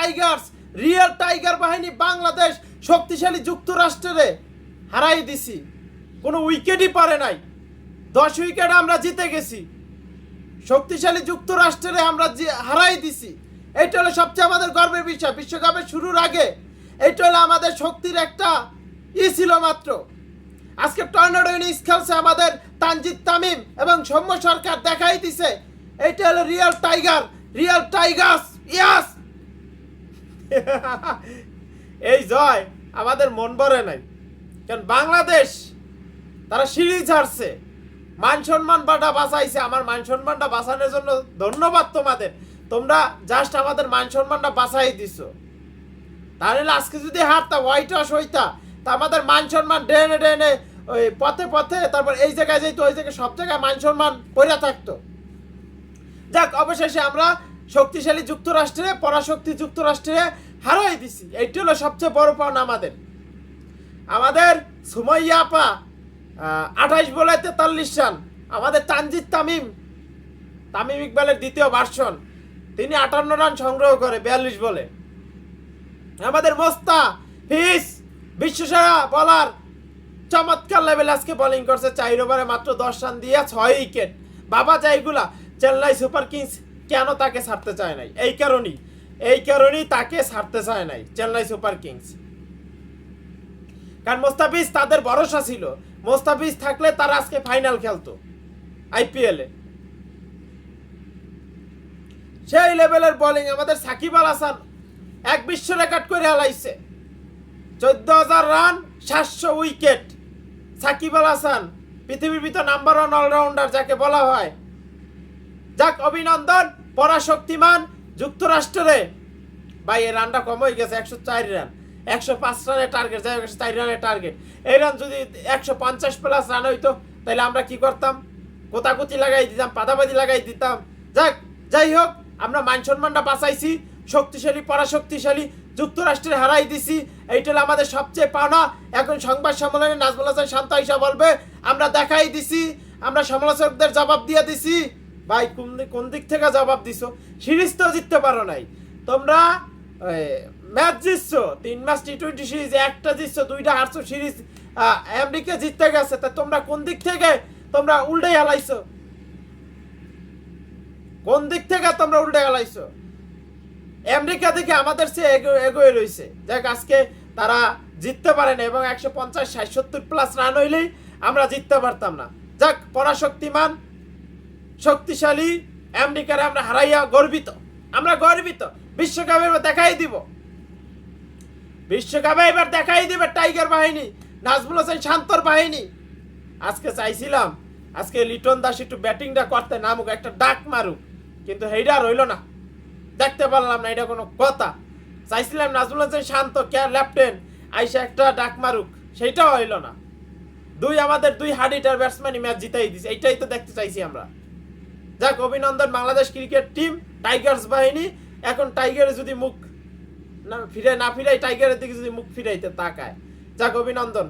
Tigers, real tiger বাহিনী বাংলাদেশ শক্তিশালী যুক্তরাষ্ট্রে হারাই দিছি। কোনো উইকেটই পারে নাই। 10 উইকেট আমরা জিতে গেছি। শক্তিশালী যুক্তরাষ্ট্রে আমরা হারাই দিছি। এইটা হলো সবচেয়ে আমাদের গর্বের বিষয়। বিশ্বকাপের শুরুর আগে এইটা হলো আমাদের শক্তির একটা ছিল মাত্র। আজকে টর্নেডো ইনিংস খেলছে আমাদের তানজিদ তামিম এবং সৌম্য সরকার, দেখাই দিছে এইটা হলো রিয়েল টাইগার, রিয়েল টাইগার্স। ইয়াস এই জয় আমাদের মন ভরে নাই, কারণ বাংলাদেশ তারা সিরিজ হারছে, মান সম্মানটা বাঁচাইছে। আমার মান সম্মানটা বাঁচানোর জন্য ধন্যবাদ তোমাদের। তোমরা জাস্ট আমাদের মান সম্মানটা বাঁচাই দিছো। তাহলে আজকে যদি হারতা, হোয়াইট ওয়াশ হইতা, তা আমাদের মান সম্মান ডেনে ডেনে ওই পথে পথে, তারপর এই জায়গায় যেত, ওই জায়গায় সব জায়গায় মান সম্মান পড়ে থাকতো। যাক, অবশেষে আমরা শক্তিশালী যুক্তরাষ্ট্রে, পরাশক্তি যুক্তরাষ্ট্রে হারাই দিছি। এইটা হলো সবচেয়ে বড় পাওনা আমাদের। আমাদের সুমাইয়া আপা 28 বলে 43 রান। আমাদের তানজিদ তামিম, তামিম ইকবালের দ্বিতীয় ভার্সন, তিনি 58 রান সংগ্রহ করে 42 বলে। আমাদের মোস্তাফিজ বিশ্বসেরা বলার, চমৎকার লেভেল আজকে বোলিং করছে। 4 ওভারে মাত্র 10 রান দিয়ে 6 উইকেট। বাবা যাইগুলা চেন্নাই সুপার কিংস কেন তাকে ছাড়তে চায় নাই? এই কারণেই তাকে ছাড়তে চায় নাই চেন্নাই সুপার কিংস। কারণ মোস্তাফিজ তাদের ভরসা ছিল। মোস্তাফিজ থাকলে তারা আজকে ফাইনাল খেলতো আইপিএলে। সেই লেভেলের বোলিং আমাদের সাকিব আল হাসান এক বিশ্ব রেকর্ড করে হালাইছে। 14,000 রান, 700 উইকেট। সাকিব আল হাসান পৃথিবীর ভিতর নাম্বার 1 অলরাউন্ডার যাকে বলা হয়। যাক, অভিনন্দন পরাশক্তিমান যুক্তরাষ্ট্রে। ভাই এই রানটা কম হয়ে গেছে, 104 রান, 105 রানের টার্গেট, যাই হোক 4 রানের টার্গেট। এই রান যদি 150 প্লাস রান হইতো, তাহলে আমরা কি করতাম? কোতাকুতি লাগাই দিতাম, পাদাবাদি লাগাই দিতাম। যাক, যাই হোক, আমরা মান সম্মানটা বাঁচাইছি। শক্তিশালী পরাশক্তিশালী যুক্তরাষ্ট্রে হারাই দিছি। এইটা হলো আমাদের সবচেয়ে পাওনা। এখন সংবাদ সম্মেলনে নাজমুল হাসান শান্ত আইসা বলবে আমরা দেখাই দিছি, আমরা সমালোচকদের জবাব দিয়ে দিছি। ভাই কোন দিক থেকে জবাব দিছো? সিরিজ তো জিততে পারো নাই তোমরা। ম্যাচ জিতছো, 3 ম্যাচ টি20 সিরিজ, একটা জিতছো, 2টা হারছো। সিরিজ আমেরিকা জিততে গেছে, তা তোমরা কোন দিক থেকে তোমরা উল্টে হালাইছো? কোন দিক থেকে তোমরা উল্টে হালাইছো? আমেরিকা থেকে আমাদের চেয়ে এগোয়ে রয়েছে। যাক, আজকে তারা জিততে পারে না, এবং 150, 60, 70 প্লাস রান হইলেই আমরা জিততে পারতাম না। যাক, পরাশক্তিমান শক্তিশালী আমেরিকারে আমরা হারাইয়া গর্বিত। আমরা গর্বিত। বিশ্বকাপে এবার দেখাই দিব, বিশ্বকাপে এবার দেখাই দিবে টাইগার বাহিনী, নাজমুল হাসান শান্তর বাহিনী। আজকে চাইছিলাম আজকে লিটন দাস একটু ব্যাটিংটা করতে নামুক, একটা ডাক মারুক, কিন্তু সেইটা রইল না। দেখতে পারলাম না, এটা কোনো কথা। চাইছিলাম নাজমুল হাসান শান্ত লেফটেন আইসা একটা ডাক মারুক, সেইটাও হইল না। আমাদের 2 হার্ড হিটার ব্যাটসম্যানই ম্যাচ জিতাই দিছে। এইটাই তো দেখতে চাইছি আমরা। যাক, অভিনন্দন বাংলাদেশ ক্রিকেট টিম, টাইগার্স বাহিনী। এখন টাইগারে যদি মুখ না ফিরাই, টাইগারের দিকে যদি মুখ ফিরাইতে তাকায়, যাক, অভিনন্দন।